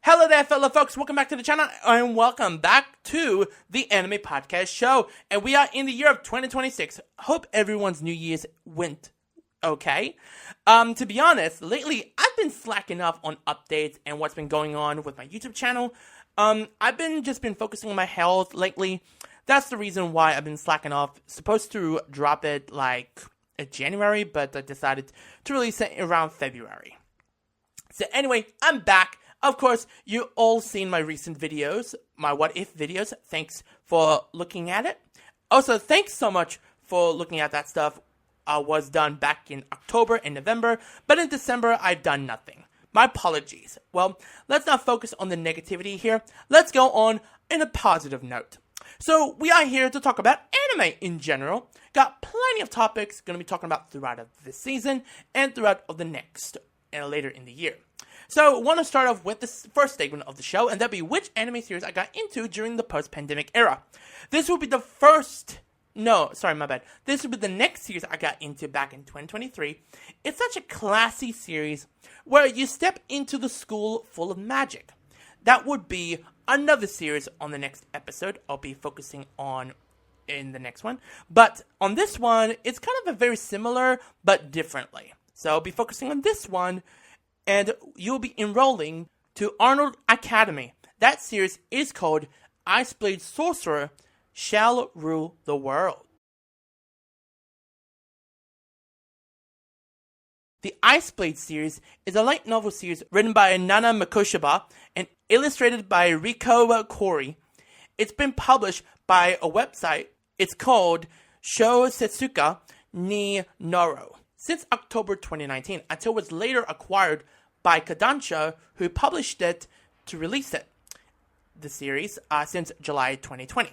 Hello there, fellow folks. Welcome back to the channel, and welcome back to the Anime Podcast Show. And we are in the year of 2026. Hope everyone's New Year's went okay. To be honest, lately I've been slacking off on updates and what's been going on with my YouTube channel. I've been focusing on my health lately. That's the reason why I've been slacking off. Supposed to drop it like in January, but I decided to release it around February. So anyway, I'm back. Of course, you all seen my recent videos, my what if videos. Thanks for looking at it. Also, thanks so much for looking at that stuff. Was done back in October and November, but in December, I've done nothing. My apologies. Well, let's not focus on the negativity here. Let's go on in a positive note. So, we are here to talk about anime in general. Got plenty of topics going to be talking about throughout of this season and throughout of the next and later in the year. So, I want to start off with the first segment of the show, and that'll be which anime series I got into during the post-pandemic era. This will be the first... No, sorry, my bad. This will be the next series I got into back in 2023. It's such a classy series where you step into the school full of magic. That would be another series on the next episode I'll be focusing on in the next one. But on this one, it's kind of a very similar, but differently. So I'll be focusing on this one, and you'll be enrolling to Arnold Academy. That series is called Iceblade Sorcerer Shall Rule the World. The Iceblade series is a light novel series written by Nana Makoshiba and illustrated by Riko Kori. It's been published by a website. It's called Sho Setsuka ni Noro since October 2019 until it was later acquired by Kodansha, who published it to release it, the series, since July 2020.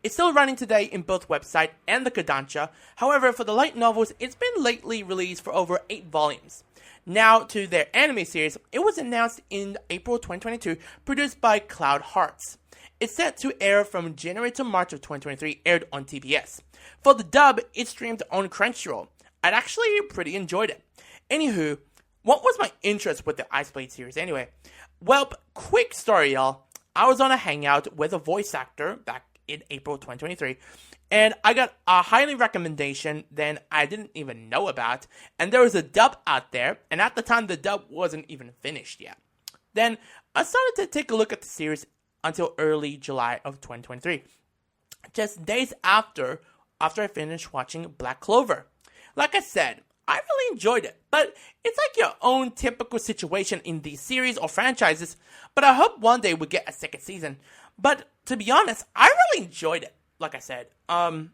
It's still running today in both website and the Kodansha. However, for the light novels, it's been lately released for over 8 volumes. Now to their anime series, it was announced in April 2022, produced by Cloud Hearts. It's set to air from January to March of 2023, aired on TBS. For the dub, it streamed on Crunchyroll. I'd actually pretty enjoyed it. Anywho, what was my interest with the Iceblade series anyway? Well, quick story, y'all. I was on a hangout with a voice actor back in April 2023, and I got a highly recommendation that I didn't even know about, and there was a dub out there, and at the time the dub wasn't even finished yet. Then I started to take a look at the series until early July of 2023, just days after I finished watching Black Clover. Like I said, I really enjoyed it, but it's like your own typical situation in these series or franchises, but I hope one day we get a second season. But to be honest, I really enjoyed it, like I said. I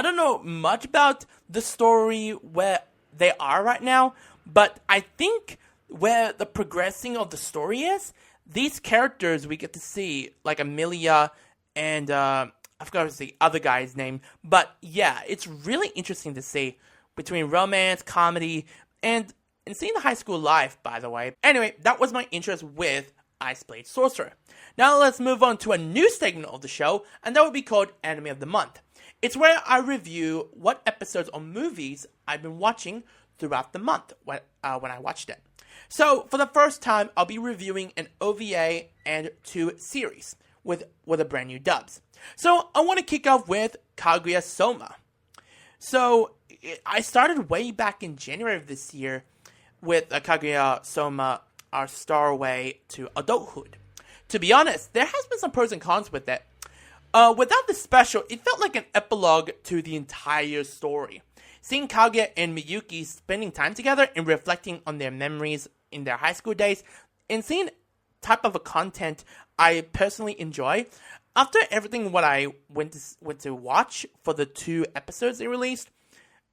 don't know much about the story where they are right now, but I think where the progressing of the story is, these characters we get to see, like Amelia and, I forgot the other guy's name, but yeah, it's really interesting to see between romance, comedy, and seeing the high school life, by the way. Anyway, that was my interest with Iceblade Sorcerer. Now let's move on to a new segment of the show, and that would be called Anime of the Month. It's where I review what episodes or movies I've been watching throughout the month when I watched it. So for the first time, I'll be reviewing an OVA and 2 series with a brand new dubs. So I want to kick off with Kaguya-Soma. So I started way back in January of this year with Kaguya-Soma, Our Star Way to Adulthood. To be honest, there has been some pros and cons with it. Without the special, it felt like an epilogue to the entire story. Seeing Kaguya and Miyuki spending time together and reflecting on their memories in their high school days, and seeing type of a content I personally enjoy. After everything what I went to watch for the 2 episodes they released,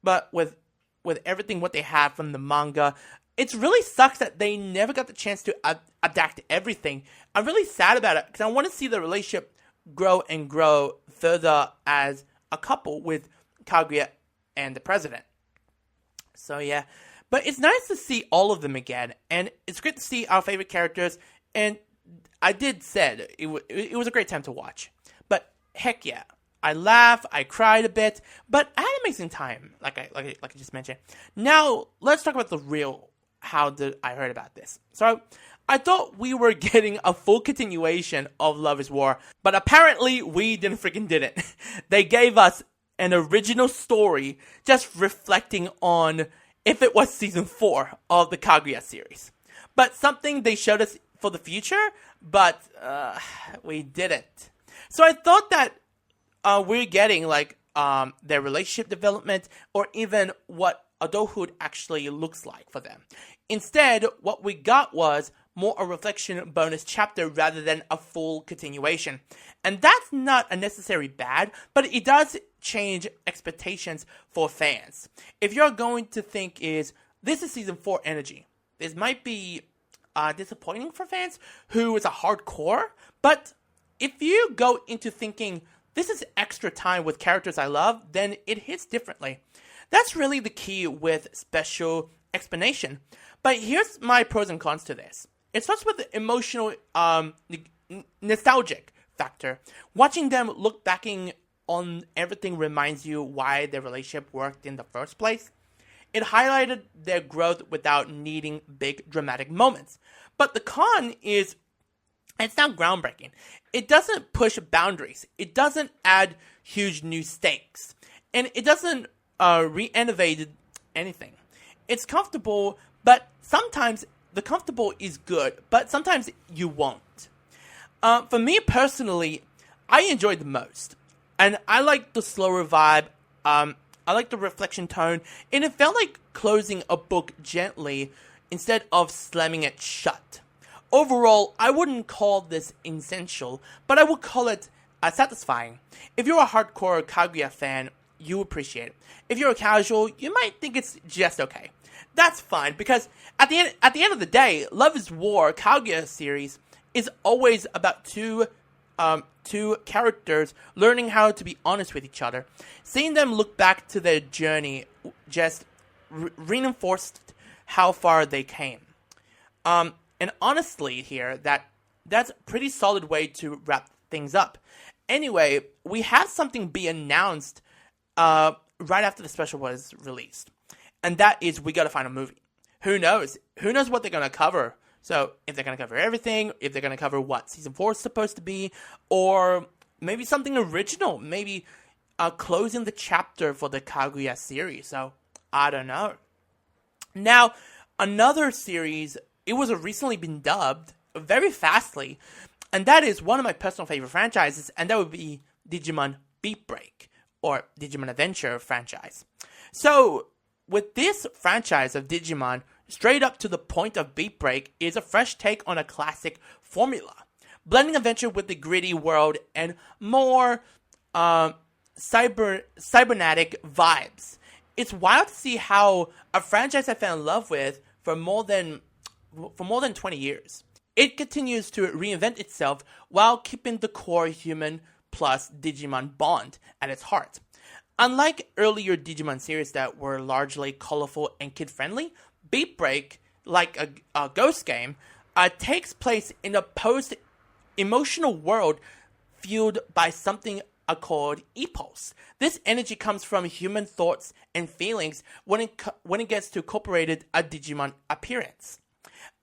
but with everything what they have from the manga, it really sucks that they never got the chance to adapt everything. I'm really sad about it because I want to see the relationship grow and grow further as a couple with Kaguya and the president. So yeah, but it's nice to see all of them again, and it's great to see our favorite characters, and I did said it was a great time to watch. But heck yeah, I laughed, I cried a bit, but I had an amazing time, like I just mentioned. Now let's talk about the real how did I heard about this. So I thought we were getting a full continuation of Love is War, but apparently we didn't. They gave us an original story just reflecting on if it was season 4 of the Kaguya series. But something they showed us for the future, but we didn't. So I thought that we're getting their relationship development or even what adulthood actually looks like for them. Instead, what we got was more a reflection bonus chapter rather than a full continuation. And that's not a necessary bad, but it does change expectations for fans. If you're going to think this is season 4 energy, this might be disappointing for fans who is a hardcore, but if you go into thinking this is extra time with characters I love, then it hits differently. That's really the key with special explanation. But here's my pros and cons to this. It starts with the emotional, nostalgic factor. Watching them look back on everything reminds you why their relationship worked in the first place. It highlighted their growth without needing big dramatic moments. But the con is, it's not groundbreaking. It doesn't push boundaries. It doesn't add huge new stakes. And it doesn't re-innovate anything. It's comfortable, but sometimes the comfortable is good, but sometimes you won't. For me personally, I enjoyed the most. And I like the slower vibe. I like the reflection tone. And it felt like closing a book gently instead of slamming it shut. Overall, I wouldn't call this essential, but I would call it satisfying. If you're a hardcore Kaguya fan, you appreciate it. If you're a casual, you might think it's just okay. That's fine, because at the end of the day, Love is War Kaguya series is always about two characters learning how to be honest with each other. Seeing them look back to their journey just reinforced how far they came. And honestly here, that's a pretty solid way to wrap things up. Anyway, we had something be announced right after the special was released. And that is, we gotta find a movie. Who knows? Who knows what they're gonna cover? So, if they're gonna cover everything, if they're gonna cover what season 4 is supposed to be, or maybe something original, maybe closing the chapter for the Kaguya series. So, I don't know. Now, another series, it was recently been dubbed very fastly, and that is one of my personal favorite franchises, and that would be Digimon Beat Break, or Digimon Adventure franchise. So, with this franchise of Digimon, straight up to the point of Beat Break is a fresh take on a classic formula, blending adventure with the gritty world and more cybernetic vibes. It's wild to see how a franchise I fell in love with for more than 20 years. It continues to reinvent itself while keeping the core human plus Digimon bond at its heart. Unlike earlier Digimon series that were largely colorful and kid-friendly, Beat Break, like a ghost game, takes place in a post-emotional world fueled by something called e-pulse. This energy comes from human thoughts and feelings when it gets to incorporated a Digimon appearance.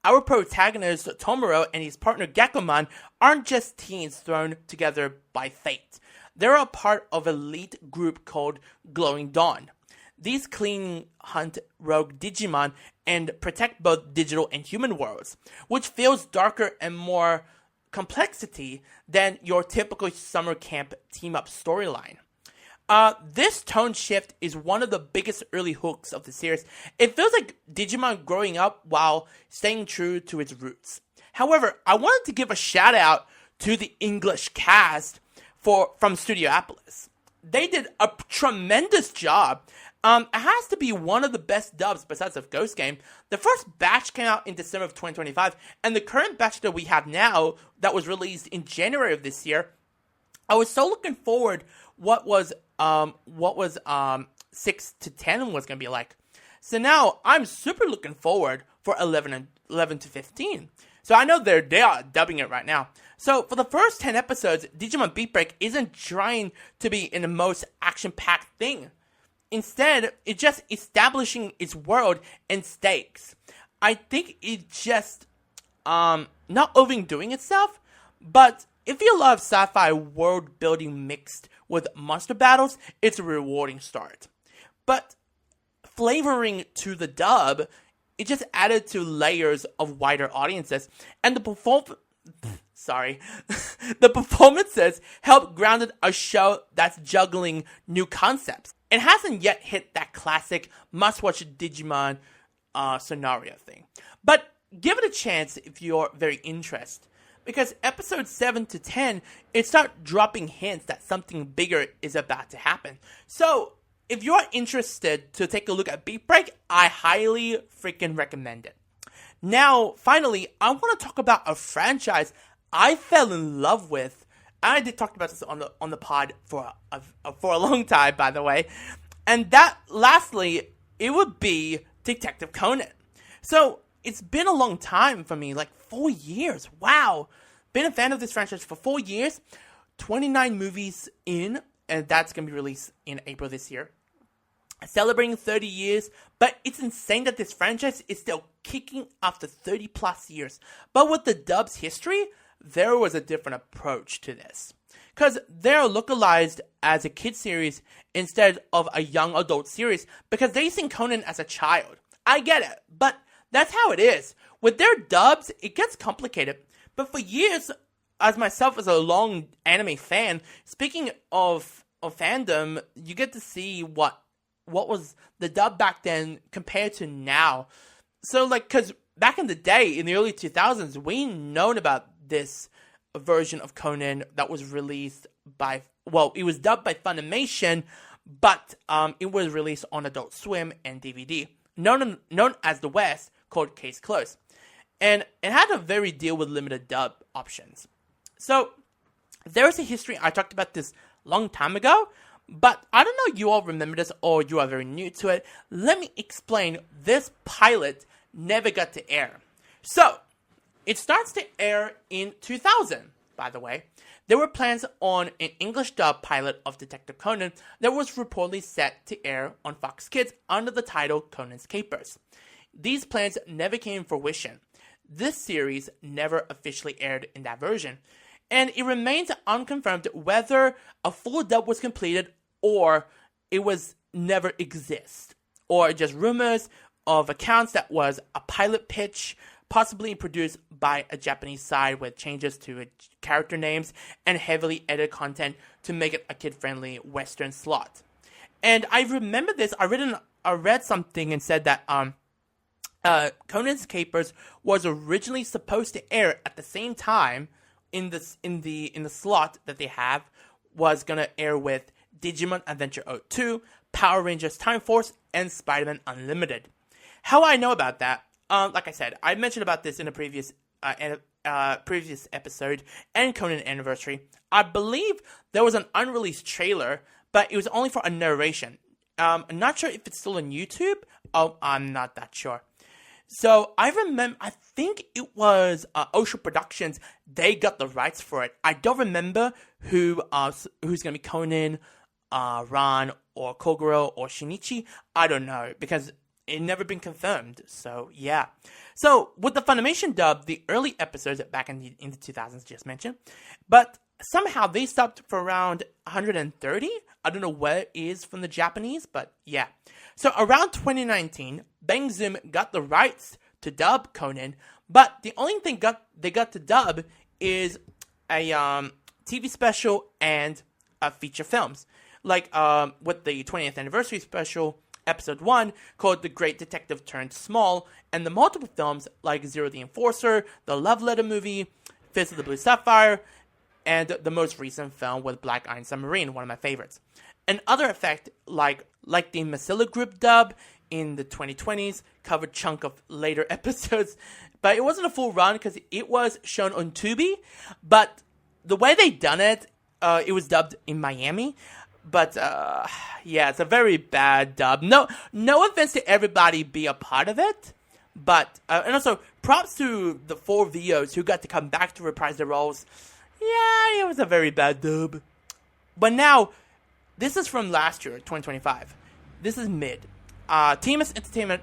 Our protagonist, Tomura, and his partner, Gakumon, aren't just teens thrown together by fate. They're a part of an elite group called Glowing Dawn. These clean hunt rogue Digimon and protect both digital and human worlds, which feels darker and more complexity than your typical summer camp team-up storyline. This tone shift is one of the biggest early hooks of the series. It feels like Digimon growing up while staying true to its roots. However, I wanted to give a shout out to the English cast from Studiopolis. They did a tremendous job. It has to be one of the best dubs besides the Ghost game. The first batch came out in December of 2025, and the current batch that we have now, that was released in January of this year, I was so looking forward what was 6 to 10 was going to be like. So now I'm super looking forward for 11 to 15. So I know they are dubbing it right now. So for the first 10 episodes, Digimon Beat Break isn't trying to be in the most action-packed thing. Instead, it's just establishing its world and stakes. I think it just not overdoing itself, but if you love sci-fi world building mixed with monster battles, it's a rewarding start. But flavoring to the dub, it just added to layers of wider audiences, and the performances help grounded a show that's juggling new concepts. It hasn't yet hit that classic must-watch Digimon scenario thing. But give it a chance if you're very interested. Because episodes 7 to 10, it starts dropping hints that something bigger is about to happen. So, if you're interested to take a look at Beat Break, I highly freaking recommend it. Now, finally, I want to talk about a franchise I fell in love with. I did talk about this on the pod for a long time, by the way. And that, lastly, it would be Detective Conan. So, it's been a long time for me, like 4 years. Wow. Been a fan of this franchise for 4 years. 29 movies in, and that's going to be released in April this year. Celebrating 30 years, but it's insane that this franchise is still kicking after 30 plus years. But with the dub's history, there was a different approach to this. Because they're localized as a kid series instead of a young adult series because they seen Conan as a child. I get it, but that's how it is. With their dubs, it gets complicated. But for years, as myself as a long anime fan, speaking of fandom, you get to see what was the dub back then compared to now. So, like, because back in the day, in the early 2000s, we known about this version of Conan that was released by, well, it was dubbed by Funimation, but it was released on Adult Swim and DVD, known as The West, called Case Closed. And it had a very deal with limited dub options. So, there's a history, I talked about this long time ago, but I don't know if you all remember this or you are very new to it. Let me explain. This pilot never got to air. So, it starts to air in 2000, by the way. There were plans on an English dub pilot of Detective Conan that was reportedly set to air on Fox Kids under the title Conan's Capers. These plans never came to fruition. This series never officially aired in that version, and it remains unconfirmed whether a full dub was completed or it was never exist, or just rumors of accounts that was a pilot pitch, possibly produced by a Japanese side with changes to character names and heavily edited content to make it a kid-friendly Western slot. And I remember this. I read something and said that Conan's Capers was originally supposed to air at the same time in the slot that they have was gonna air with Digimon Adventure 02, Power Rangers Time Force, and Spider-Man Unlimited. How I know about that? Like I said, I mentioned about this in a previous episode and Conan Anniversary. I believe there was an unreleased trailer, but it was only for a narration. I'm not sure if it's still on YouTube. Oh, I'm not that sure. So I think it was Osho Productions. They got the rights for it. I don't remember who's gonna be Conan, Ran, or Kogoro, or Shinichi. I don't know because it never been confirmed. So yeah. So with the Funimation dub, the early episodes back in the 2000s just mentioned, but somehow they stopped for around 130. I don't know where it is from the Japanese, but yeah. So around 2019, Bang Zoom got the rights to dub Conan, but the only thing they got to dub is a TV special and feature films. Like with the 20th anniversary special, episode 1, called The Great Detective Turned Small, and the multiple films like Zero the Enforcer, the Love Letter movie, Fist of the Blue Sapphire, and the most recent film with Black Iron Submarine, one of my favorites. And other effect, like the Masilla Group dub in the 2020s, covered chunk of later episodes, but it wasn't a full run because it was shown on Tubi, but the way they done it, it was dubbed in Miami, but yeah, it's a very bad dub. No offense to everybody be a part of it, but and also props to the 4 VOs who got to come back to reprise their roles. Yeah, it was a very bad dub. But now, this is from last year, 2025. This is mid. TMS Entertainment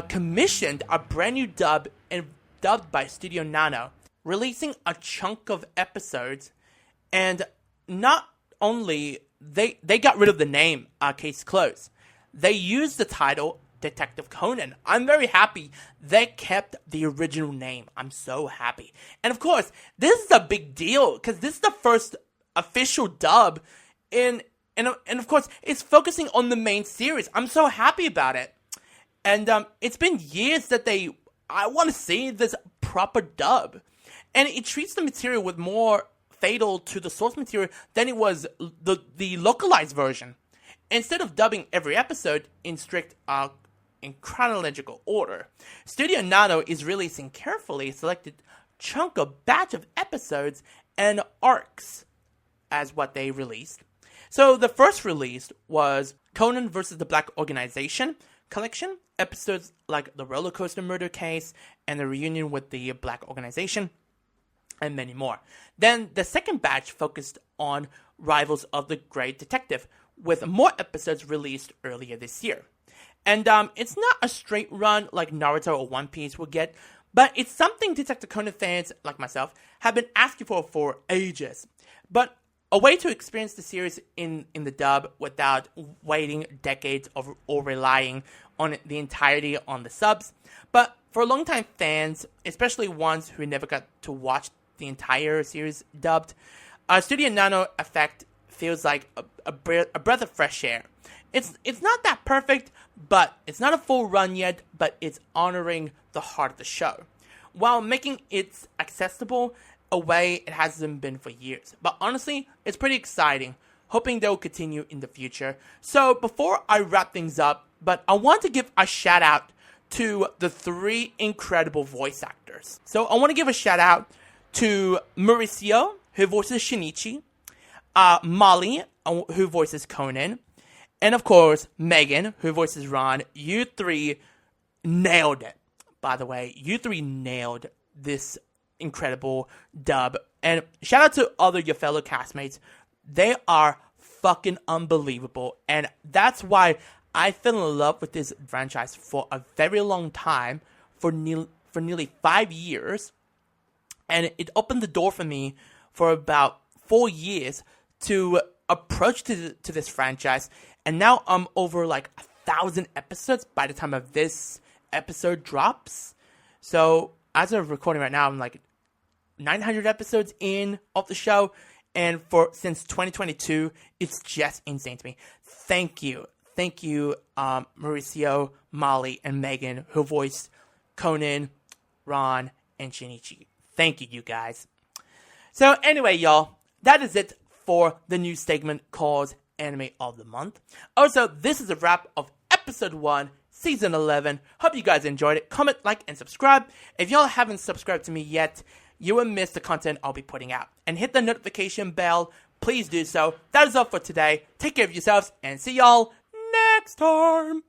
commissioned a brand new dub and dubbed by Studio Nano, releasing a chunk of episodes, and not only they got rid of the name Case Closed, they used the title Detective Conan. I'm very happy they kept the original name. I'm so happy. And of course, this is a big deal because this is the first official dub and of course, it's focusing on the main series. I'm so happy about it. And it's been years that I want to see this proper dub. And it treats the material with more fatal to the source material than it was the localized version. Instead of dubbing every episode in strict in chronological order, Studio Nano is releasing carefully selected chunk of batch of episodes and arcs as what they released. So the first release was Conan vs. the Black Organization collection, episodes like the roller coaster murder case and the reunion with the Black Organization, and many more. Then the second batch focused on Rivals of the Great Detective, with more episodes released earlier this year. And it's not a straight run like Naruto or One Piece will get, but it's something Detective Conan fans, like myself, have been asking for ages. But a way to experience the series in the dub without waiting decades or relying on the entirety on the subs. But for longtime fans, especially ones who never got to watch the entire series dubbed, Studio Nano effect feels like a breath of fresh air. It's not that perfect, but it's not a full run yet, but it's honoring the heart of the show, while making it accessible a way it hasn't been for years. But honestly, it's pretty exciting, hoping they'll continue in the future. So before I wrap things up, but I want to give a shout out to the 3 incredible voice actors. So I want to give a shout out to Mauricio, who voices Shinichi, Molly, who voices Conan, and of course, Megan, who voices Ron. You 3 nailed it. By the way, you 3 nailed this incredible dub. And shout out to other your fellow castmates. They are fucking unbelievable. And that's why I fell in love with this franchise for a very long time, for nearly 5 years. And it opened the door for me for about 4 years to approach to this franchise. And now I'm over like 1,000 episodes by the time of this episode drops. So as of recording right now, I'm like 900 episodes in of the show, and since 2022, it's just insane to me. Thank you, Mauricio, Molly, and Megan, who voiced Conan, Ron, and Shinichi. Thank you, you guys. So anyway, y'all, that is it for the news segment called Anime of the Month. Also, this is a wrap of episode 1, season 11. Hope you guys enjoyed it. Comment, like, and subscribe. If y'all haven't subscribed to me yet, you will miss the content I'll be putting out. And hit the notification bell. Please do so. That is all for today. Take care of yourselves and see y'all next time.